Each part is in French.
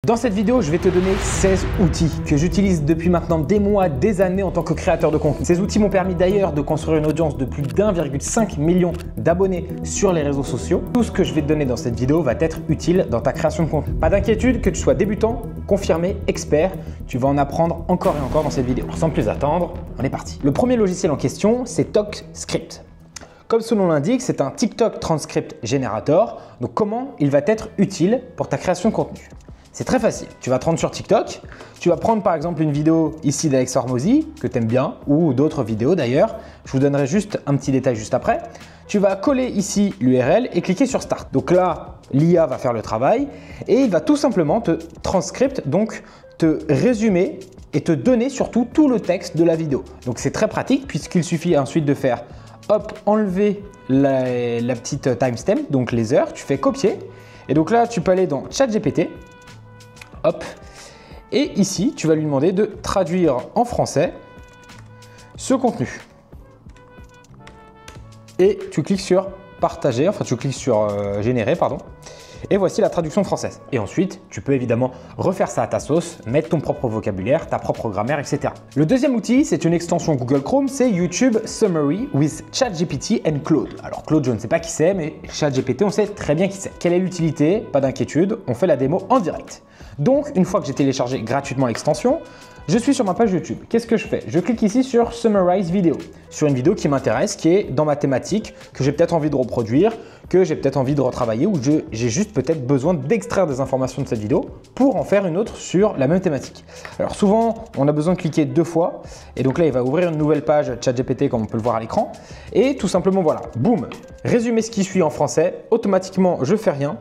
Dans cette vidéo, je vais te donner 16 outils que j'utilise depuis maintenant des mois, des années en tant que créateur de contenu. Ces outils m'ont permis d'ailleurs de construire une audience de plus d'1,5 million d'abonnés sur les réseaux sociaux. Tout ce que je vais te donner dans cette vidéo va être utile dans ta création de contenu. Pas d'inquiétude, que tu sois débutant, confirmé, expert, tu vas en apprendre encore et encore dans cette vidéo. Alors, sans plus attendre, on est parti. Le premier logiciel en question, c'est TalkScript. Comme son nom l'indique, c'est un TikTok Transcript Generator. Donc comment il va être utile pour ta création de contenu? C'est très facile. Tu vas te rendre sur TikTok, tu vas prendre par exemple une vidéo ici d'Alex Hormozy que tu aimes bien ou d'autres vidéos d'ailleurs. Je vous donnerai juste un petit détail juste après. Tu vas coller ici l'URL et cliquer sur Start. Donc là, l'IA va faire le travail et il va tout simplement te transcript, donc te résumer et te donner surtout tout le texte de la vidéo. Donc c'est très pratique puisqu'il suffit ensuite de faire hop, enlever la petite timestamp, donc les heures, tu fais copier et donc là tu peux aller dans ChatGPT. Hop, et ici, tu vas lui demander de traduire en français ce contenu. Et tu cliques sur partager, enfin tu cliques sur générer, pardon. Et voici la traduction française. Et ensuite, tu peux évidemment refaire ça à ta sauce, mettre ton propre vocabulaire, ta propre grammaire, etc. Le deuxième outil, c'est une extension Google Chrome, c'est YouTube Summary with ChatGPT and Claude. Alors Claude, je ne sais pas qui c'est, mais ChatGPT, on sait très bien qui c'est. Quelle est l'utilité? Pas d'inquiétude, on fait la démo en direct. Donc, une fois que j'ai téléchargé gratuitement l'extension, je suis sur ma page YouTube. Qu'est-ce que je fais? Je clique ici sur Summarize Video, sur une vidéo qui m'intéresse, qui est dans ma thématique, que j'ai peut-être envie de reproduire, que j'ai peut-être envie de retravailler ou j'ai juste peut-être besoin d'extraire des informations de cette vidéo pour en faire une autre sur la même thématique. Alors souvent, on a besoin de cliquer 2 fois et donc là, il va ouvrir une nouvelle page ChatGPT comme on peut le voir à l'écran et tout simplement voilà, boum, résumer ce qui suit en français, automatiquement, je fais rien.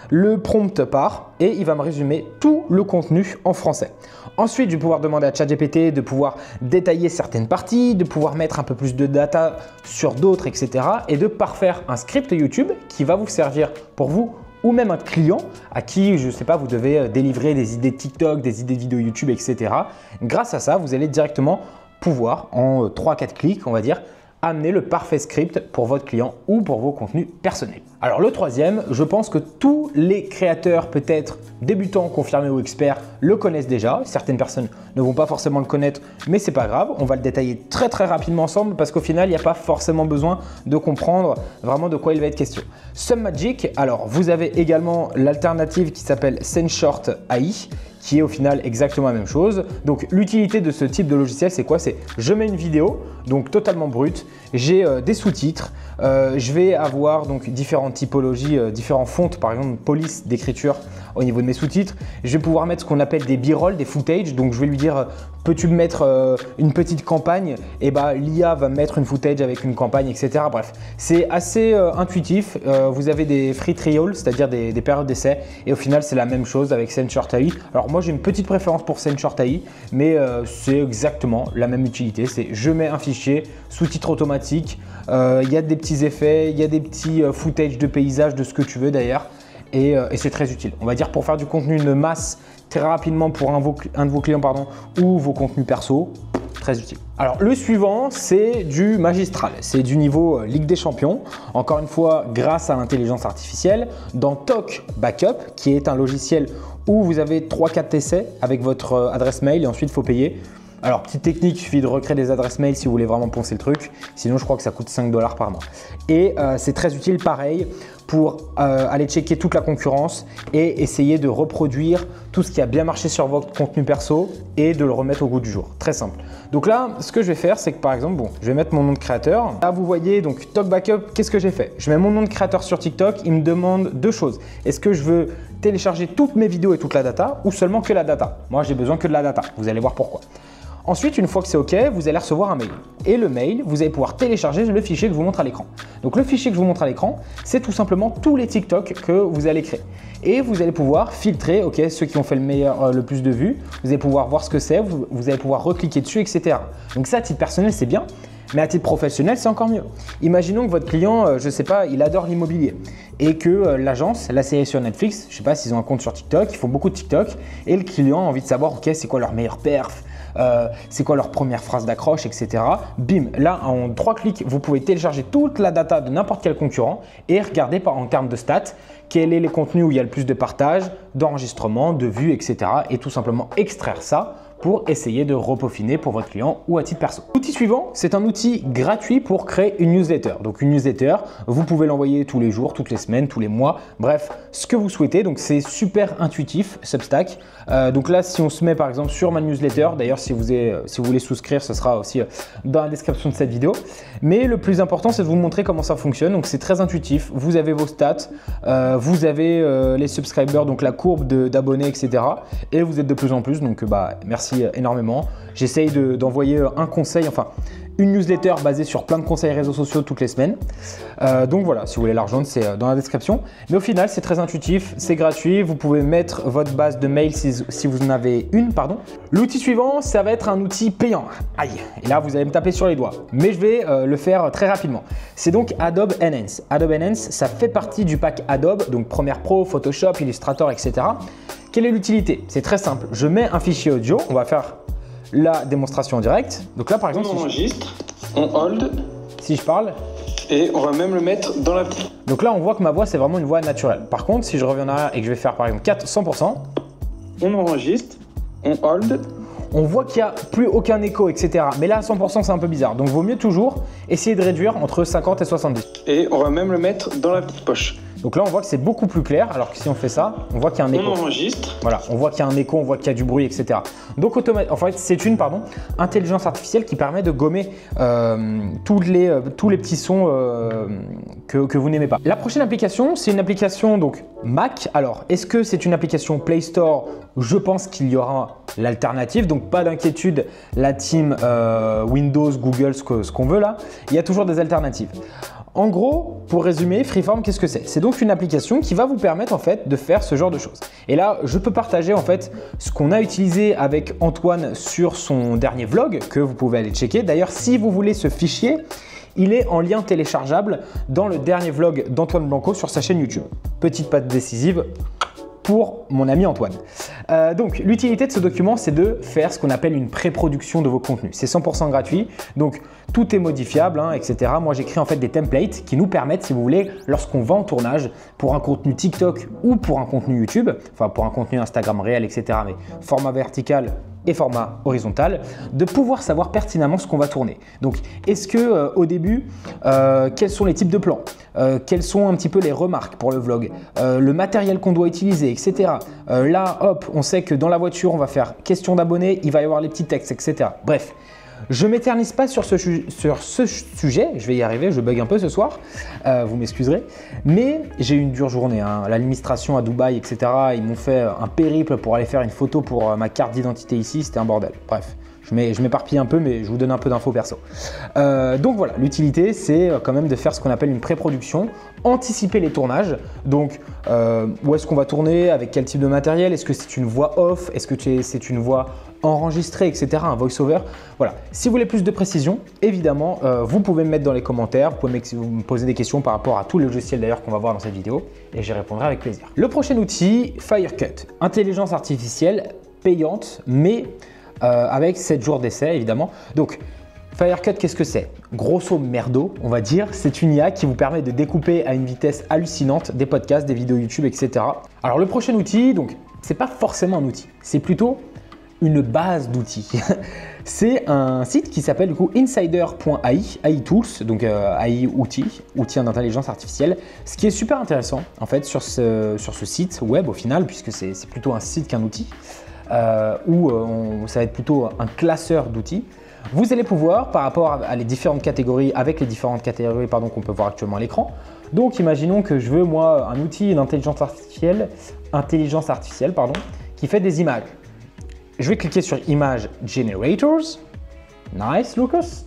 Le prompt part et il va me résumer tout le contenu en français. Ensuite, je vais pouvoir demander à ChatGPT de pouvoir détailler certaines parties, de pouvoir mettre un peu plus de data sur d'autres, etc. et de parfaire un script YouTube qui va vous servir pour vous ou même un client à qui, je ne sais pas, vous devez délivrer des idées TikTok, des idées de vidéos YouTube, etc. Grâce à ça, vous allez directement pouvoir, en 3-4 clics, on va dire, amener le parfait script pour votre client ou pour vos contenus personnels. Alors le troisième, je pense que tous les créateurs, peut-être débutants, confirmés ou experts, le connaissent déjà. Certaines personnes ne vont pas forcément le connaître, mais c'est pas grave. On va le détailler très rapidement ensemble parce qu'au final, il n'y a pas forcément besoin de comprendre vraiment de quoi il va être question. SumMagic, alors vous avez également l'alternative qui s'appelle SceneShort AI, qui est au final exactement la même chose. Donc l'utilité de ce type de logiciel, c'est quoi? C'est je mets une vidéo, donc totalement brute, j'ai des sous-titres, je vais avoir donc différentes typologies, différents fontes, par exemple police d'écriture au niveau de mes sous-titres. Je vais pouvoir mettre ce qu'on appelle des b-roll, des footage, donc je vais lui dire peux-tu me mettre une petite campagne? Et bah l'IA va me mettre une footage avec une campagne, etc. Bref, c'est assez intuitif. Vous avez des free trials, c'est-à-dire des périodes d'essai, et au final c'est la même chose avec SceneShort AI. Alors moi j'ai une petite préférence pour SceneShort AI, mais c'est exactement la même utilité. C'est je mets un fichier, sous-titres automatiques, il y a des petits effets, il y a des petits footage de paysages, de ce que tu veux d'ailleurs, et c'est très utile. On va dire pour faire du contenu de masse très rapidement pour un de vos clients ou vos contenus perso, très utile. Alors le suivant, c'est du magistral, c'est du niveau Ligue des Champions. Encore une fois, grâce à l'intelligence artificielle, dans Talk Backup, qui est un logiciel où vous avez 3-4 essais avec votre adresse mail et ensuite il faut payer. Alors, petite technique, il suffit de recréer des adresses mail si vous voulez vraiment poncer le truc. Sinon, je crois que ça coûte 5 $ par mois. Et c'est très utile, pareil, pour aller checker toute la concurrence et essayer de reproduire tout ce qui a bien marché sur votre contenu perso et de le remettre au goût du jour. Très simple. Donc là, ce que je vais faire, c'est que par exemple, bon, je vais mettre mon nom de créateur. Là, vous voyez, donc Talk Backup, qu'est-ce que j'ai fait? Je mets mon nom de créateur sur TikTok. Il me demande 2 choses. Est-ce que je veux télécharger toutes mes vidéos et toute la data ou seulement que la data? Moi, j'ai besoin que de la data. Vous allez voir pourquoi. Ensuite, une fois que c'est OK, vous allez recevoir un mail. Et le mail, vous allez pouvoir télécharger le fichier que je vous montre à l'écran. Donc le fichier que je vous montre à l'écran, c'est tout simplement tous les TikTok que vous allez créer. Et vous allez pouvoir filtrer ceux qui ont fait le plus de vues. Vous allez pouvoir voir ce que c'est, vous allez pouvoir recliquer dessus, etc. Donc ça, à titre personnel, c'est bien. Mais à titre professionnel, c'est encore mieux. Imaginons que votre client, je ne sais pas, il adore l'immobilier et que l'agence, la série sur Netflix, je ne sais pas s'ils ont un compte sur TikTok, ils font beaucoup de TikTok et le client a envie de savoir, OK, c'est quoi leur meilleur perf, c'est quoi leur première phrase d'accroche, etc. Bim, là en 3 clics, vous pouvez télécharger toute la data de n'importe quel concurrent et regarder en termes de stats quels sont les contenus où il y a le plus de partage, d'enregistrement, de vues, etc. Et tout simplement extraire ça pour essayer de repeaufiner pour votre client ou à titre perso. L'outil suivant, c'est un outil gratuit pour créer une newsletter. Donc une newsletter, vous pouvez l'envoyer tous les jours, toutes les semaines, tous les mois, bref, ce que vous souhaitez. Donc c'est super intuitif, Substack. Donc là, si on se met par exemple sur ma newsletter, d'ailleurs si vous voulez souscrire, ce sera aussi dans la description de cette vidéo. Mais le plus important, c'est de vous montrer comment ça fonctionne. Donc c'est très intuitif, vous avez vos stats, vous avez les subscribers, donc la courbe d'abonnés, etc. Et vous êtes de plus en plus, donc merci énormément. J'essaye d'envoyer un conseil, enfin une newsletter basée sur plein de conseils réseaux sociaux toutes les semaines. Donc voilà, si vous voulez la rejoindre, c'est dans la description. Mais au final, c'est très intuitif, c'est gratuit. Vous pouvez mettre votre base de mail si vous en avez une, pardon. L'outil suivant, ça va être un outil payant. Aïe, et là, vous allez me taper sur les doigts. Mais je vais le faire très rapidement. C'est donc Adobe Enhance. Adobe Enhance, ça fait partie du pack Adobe, donc Premiere Pro, Photoshop, Illustrator, etc. Quelle est l'utilité? C'est très simple. Je mets un fichier audio. On va faire la démonstration en direct. Donc là, par exemple, on enregistre, on hold. Si je parle. Et on va même le mettre dans la... Donc là, on voit que ma voix, c'est vraiment une voix naturelle. Par contre, si je reviens en arrière et que je vais faire par exemple 100%. On enregistre, on hold. On voit qu'il n'y a plus aucun écho, etc. Mais là, à 100%, c'est un peu bizarre. Donc, vaut mieux toujours essayer de réduire entre 50 et 70. Et on va même le mettre dans la petite poche. Donc là, on voit que c'est beaucoup plus clair, alors que si on fait ça, on voit qu'il y a un écho. On enregistre. Voilà, on voit qu'il y a un écho, on voit qu'il y a du bruit, etc. Donc, en fait, c'est une intelligence artificielle qui permet de gommer tous les petits sons que vous n'aimez pas. La prochaine application, c'est une application donc Mac. Alors, est-ce que c'est une application Play Store? Je pense qu'il y aura l'alternative, donc pas d'inquiétude, la team Windows, Google, ce qu'on veut là, il y a toujours des alternatives. En gros, pour résumer, Freeform, qu'est-ce que c'est? C'est donc une application qui va vous permettre en fait de faire ce genre de choses. Et là, je peux partager en fait ce qu'on a utilisé avec Antoine sur son dernier vlog que vous pouvez aller checker. D'ailleurs, si vous voulez ce fichier, il est en lien téléchargeable dans le dernier vlog d'Antoine Blanco sur sa chaîne YouTube. Petite patte décisive pour mon ami Antoine. Donc l'utilité de ce document, c'est de faire ce qu'on appelle une pré-production de vos contenus. C'est 100% gratuit, donc tout est modifiable, etc. Moi j'écris en fait des templates qui nous permettent, si vous voulez, lorsqu'on va en tournage pour un contenu TikTok ou pour un contenu YouTube, enfin pour un contenu Instagram réel, etc. mais format vertical et format horizontal, de pouvoir savoir pertinemment ce qu'on va tourner. Donc, est-ce que au début, quels sont les types de plans, quelles sont un petit peu les remarques pour le vlog, le matériel qu'on doit utiliser, etc. Là, hop, on sait que dans la voiture, on va faire question d'abonnés, il va y avoir les petits textes, etc. Bref. Je ne m'éternise pas sur ce sujet, je vais y arriver, je bug un peu ce soir, vous m'excuserez, mais j'ai eu une dure journée, hein. L'administration à Dubaï, etc., ils m'ont fait un périple pour aller faire une photo pour ma carte d'identité ici, c'était un bordel, bref. Je m'éparpille un peu, mais je vous donne un peu d'infos perso. Donc voilà, l'utilité, c'est quand même de faire ce qu'on appelle une pré-production, anticiper les tournages. Donc, où est-ce qu'on va tourner, avec quel type de matériel, est-ce que c'est une voix off, est-ce que c'est une voix enregistrée, etc., un voice-over. Voilà. Si vous voulez plus de précision, évidemment, vous pouvez me mettre dans les commentaires, vous pouvez me poser des questions par rapport à tous les logiciels d'ailleurs qu'on va voir dans cette vidéo, et j'y répondrai avec plaisir. Le prochain outil, Firecut, intelligence artificielle payante, mais avec 7 jours d'essai évidemment. Donc Firecut, qu'est-ce que c'est? Grosso merdo, on va dire, c'est une IA qui vous permet de découper à une vitesse hallucinante des podcasts, des vidéos YouTube, etc. Alors le prochain outil, donc c'est pas forcément un outil, c'est plutôt une base d'outils. C'est un site qui s'appelle du coup insider.ai, AI Tools, donc AI outils en intelligence artificielle. Ce qui est super intéressant en fait sur ce site web au final, puisque c'est plutôt un site qu'un outil, où ça va être plutôt un classeur d'outils. Vous allez pouvoir, par rapport à les différentes catégories, avec les différentes catégories qu'on peut voir actuellement à l'écran. Donc imaginons que je veux moi un outil d'intelligence artificielle, qui fait des images. Je vais cliquer sur Image Generators. Nice, Lucas.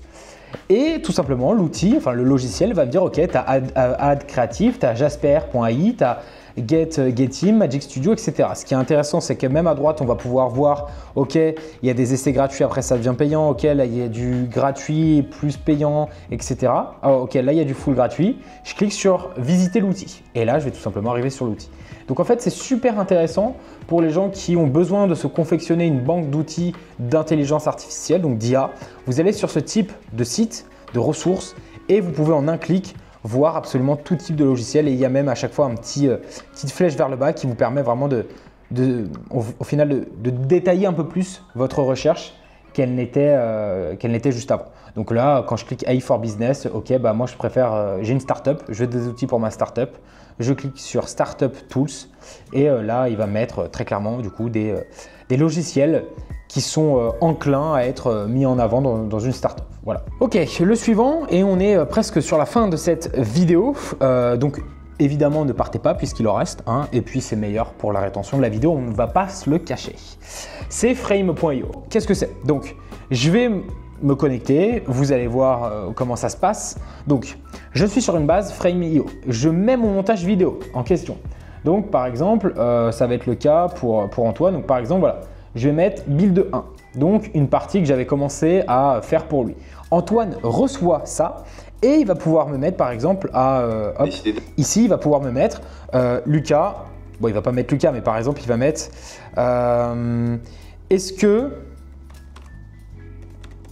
Et tout simplement, l'outil, enfin le logiciel va me dire, ok, tu as Ad Creative, tu as Jasper.ai, tu as Getim, Magic Studio, etc. Ce qui est intéressant, c'est que même à droite, on va pouvoir voir, ok, il y a des essais gratuits, après ça devient payant, ok, là il y a du gratuit plus payant, etc. Ok, là il y a du full gratuit. Je clique sur visiter l'outil et là, je vais tout simplement arriver sur l'outil. Donc en fait, c'est super intéressant pour les gens qui ont besoin de se confectionner une banque d'outils d'intelligence artificielle, donc d'IA. Vous allez sur ce type de site, de ressources et vous pouvez en un clic voir absolument tout type de logiciel et il y a même à chaque fois petite flèche vers le bas qui vous permet vraiment au final de détailler un peu plus votre recherche qu'elle n'était juste avant. Donc là, quand je clique AI for Business, ok, bah moi je préfère, j'ai une startup, je veux des outils pour ma startup. Je clique sur Startup Tools et là, il va mettre très clairement du coup des logiciels qui sont enclins à être mis en avant dans une startup. Voilà. Ok, le suivant et on est presque sur la fin de cette vidéo. Donc évidemment, ne partez pas puisqu'il en reste un et puis c'est meilleur pour la rétention de la vidéo, on ne va pas se le cacher. C'est frame.io. Qu'est-ce que c'est? Donc, je vais me connecter, vous allez voir comment ça se passe. Donc, je suis sur une base Frame.io. Je mets mon montage vidéo en question. Donc, par exemple, ça va être le cas pour Antoine. Donc, par exemple, voilà, je vais mettre build 1. Donc, une partie que j'avais commencé à faire pour lui. Antoine reçoit ça et il va pouvoir me mettre, par exemple, ici, il va pouvoir me mettre Lucas. Bon, il va pas mettre Lucas, mais par exemple, il va mettre est-ce que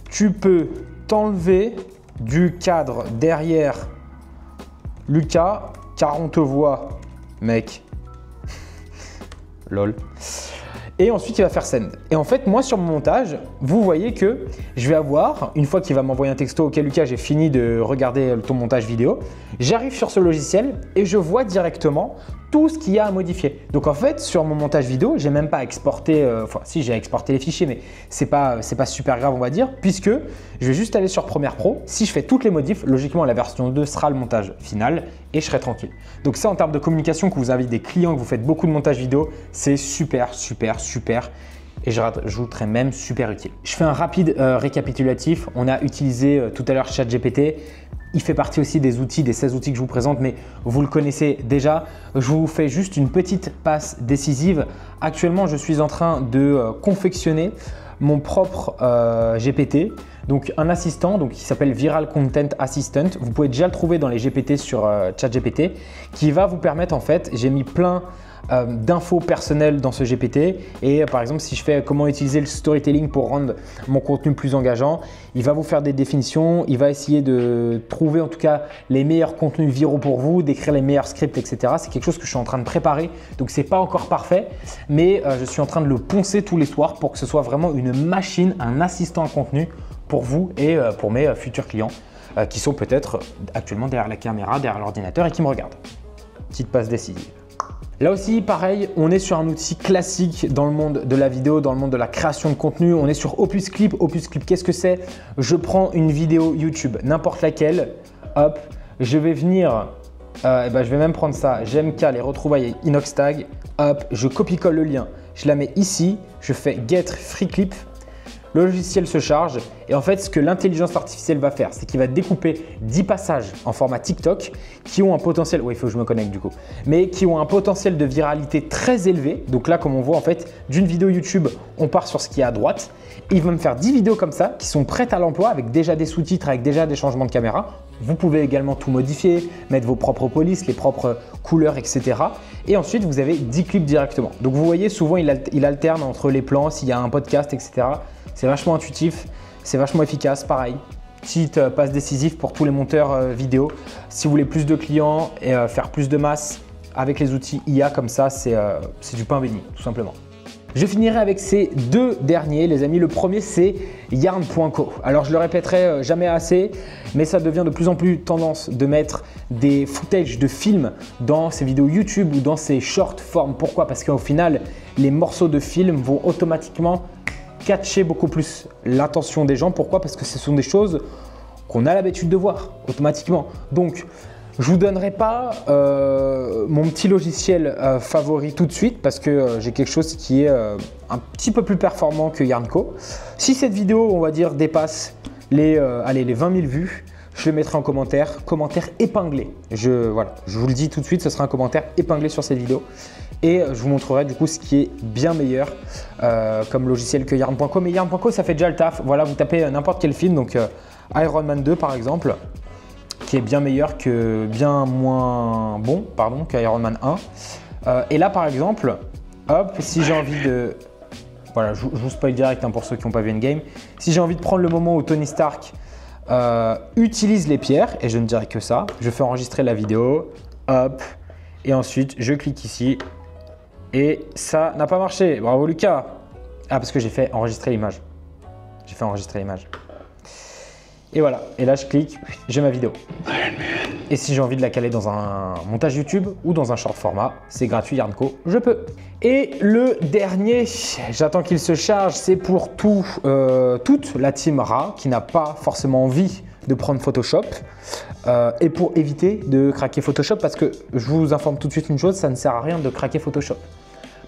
tu peux t'enlever du cadre derrière Lucas car on te voit, mec. Lol. Et ensuite, il va faire send. Et en fait, moi, sur mon montage, vous voyez que je vais avoir, une fois qu'il va m'envoyer un texto, ok Lucas, j'ai fini de regarder ton montage vidéo, j'arrive sur ce logiciel et je vois directement tout ce qu'il y a à modifier. Donc en fait, sur mon montage vidéo, j'ai même pas exporté, enfin si j'ai exporté les fichiers, mais c'est pas super grave on va dire, puisque je vais juste aller sur Premiere Pro. Si je fais toutes les modifs, logiquement la version 2 sera le montage final et je serai tranquille. Donc ça en termes de communication, que vous avez des clients, que vous faites beaucoup de montage vidéo, c'est super et je rajouterais même super utile. Je fais un rapide récapitulatif. On a utilisé tout à l'heure ChatGPT. Il fait partie aussi des outils, des 16 outils que je vous présente, mais vous le connaissez déjà. Je vous fais juste une petite passe décisive. Actuellement, je suis en train de confectionner mon propre GPT, donc un assistant qui s'appelle Viral Content Assistant. Vous pouvez déjà le trouver dans les GPT sur ChatGPT, qui va vous permettre en fait, j'ai mis plein d'infos personnelles dans ce GPT et par exemple si je fais comment utiliser le storytelling pour rendre mon contenu plus engageant, il va vous faire des définitions, il va essayer de trouver en tout cas les meilleurs contenus viraux pour vous, d'écrire les meilleurs scripts, etc. C'est quelque chose que je suis en train de préparer, donc c'est pas encore parfait, mais je suis en train de le poncer tous les soirs pour que ce soit vraiment une machine, un assistant à contenu pour vous et pour mes futurs clients qui sont peut-être actuellement derrière la caméra, derrière l'ordinateur et qui me regardent. Petite passe décisive. Là aussi, pareil, on est sur un outil classique dans le monde de la vidéo, dans le monde de la création de contenu. On est sur Opus Clip. Opus Clip, qu'est-ce que c'est? Je prends une vidéo YouTube, n'importe laquelle, hop, je vais venir, je vais même prendre ça, JMK, les retrouvailles Inoxtag, hop, je copie-colle le lien, je la mets ici, je fais Get Free Clip. Le logiciel se charge et en fait, ce que l'intelligence artificielle va faire, c'est qu'il va découper 10 passages en format TikTok qui ont un potentiel, il faut que je me connecte du coup, mais qui ont un potentiel de viralité très élevé. Donc là, comme on voit en fait, d'une vidéo YouTube, on part sur ce qui est à droite. Il va me faire 10 vidéos comme ça qui sont prêtes à l'emploi avec déjà des sous-titres, avec déjà des changements de caméra. Vous pouvez également tout modifier, mettre vos propres polices, les propres couleurs, etc. Et ensuite, vous avez 10 clips directement. Donc vous voyez, souvent, il alterne entre les plans, s'il y a un podcast, etc. C'est vachement intuitif, c'est vachement efficace, pareil. Petite passe décisive pour tous les monteurs vidéo. Si vous voulez plus de clients et faire plus de masse avec les outils IA comme ça, c'est du pain béni, tout simplement. Je finirai avec ces deux derniers, les amis. Le premier, c'est Yarn.co. Alors, je le répéterai jamais assez, mais ça devient de plus en plus tendance de mettre des footages de films dans ces vidéos YouTube ou dans ces short formes. Pourquoi? Parce qu'au final, les morceaux de film vont automatiquement catcher beaucoup plus l'attention des gens. Pourquoi? Parce que ce sont des choses qu'on a l'habitude de voir automatiquement. Donc, je ne vous donnerai pas mon petit logiciel favori tout de suite parce que j'ai quelque chose qui est un petit peu plus performant que Yarn.co. Si cette vidéo, on va dire, dépasse les 20 000 vues, je le mettrai en commentaire épinglé. Voilà, je vous le dis tout de suite, ce sera un commentaire épinglé sur cette vidéo. Et je vous montrerai du coup ce qui est bien meilleur comme logiciel que Yarn.co. Mais Yarn.co, ça fait déjà le taf. Voilà, vous tapez n'importe quel film, donc Iron Man 2 par exemple, qui est bien meilleur bien moins bon, pardon, que Iron Man 1. Et là par exemple, hop, si j'ai envie de... Voilà, je vous spoil direct hein, pour ceux qui n'ont pas vu Endgame. Si j'ai envie de prendre le moment où Tony Stark utilise les pierres, et je ne dirai que ça, je fais enregistrer la vidéo, hop, et ensuite je clique ici. Et ça n'a pas marché. Bravo Lucas. Ah, parce que j'ai fait enregistrer l'image. J'ai fait enregistrer l'image. Et voilà. Et là, je clique, j'ai ma vidéo. Et si j'ai envie de la caler dans un montage YouTube ou dans un short format, c'est gratuit Yarn.co, je peux. Et le dernier, j'attends qu'il se charge, c'est pour toute la team Ra qui n'a pas forcément envie de prendre Photoshop et pour éviter de craquer Photoshop, parce que je vous informe tout de suite une chose, ça ne sert à rien de craquer Photoshop.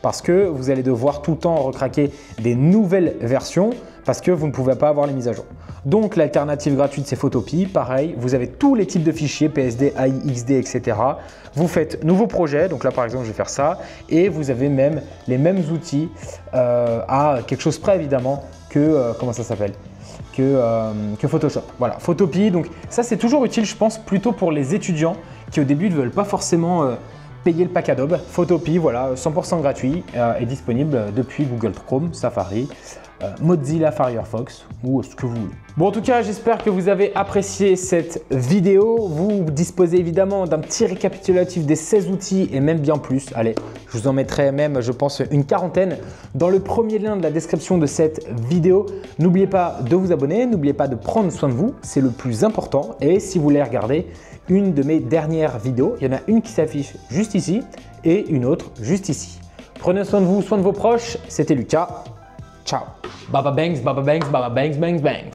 Parce que vous allez devoir tout le temps recraquer des nouvelles versions parce que vous ne pouvez pas avoir les mises à jour. Donc l'alternative gratuite, c'est Photopea. Pareil, vous avez tous les types de fichiers, PSD, AI, XD, etc. Vous faites nouveau projet, donc là par exemple je vais faire ça, et vous avez même les mêmes outils à quelque chose près évidemment que, comment ça s'appelle, que Photoshop. Voilà, Photopea, donc ça c'est toujours utile je pense plutôt pour les étudiants qui au début ne veulent pas forcément payer le pack Adobe. Photopea, voilà, 100% gratuit, est disponible depuis Google Chrome, Safari, Mozilla Firefox ou ce que vous voulez. Bon, en tout cas, j'espère que vous avez apprécié cette vidéo. Vous disposez évidemment d'un petit récapitulatif des 16 outils et même bien plus. Allez, je vous en mettrai même, je pense, une quarantaine dans le premier lien de la description de cette vidéo. N'oubliez pas de vous abonner, n'oubliez pas de prendre soin de vous, c'est le plus important. Et si vous voulez regarder une de mes dernières vidéos, il y en a une qui s'affiche juste ici et une autre juste ici. Prenez soin de vous, soin de vos proches. C'était Lucas. Ciao. Baba bangs, baba bangs, baba bangs, bangs, bangs.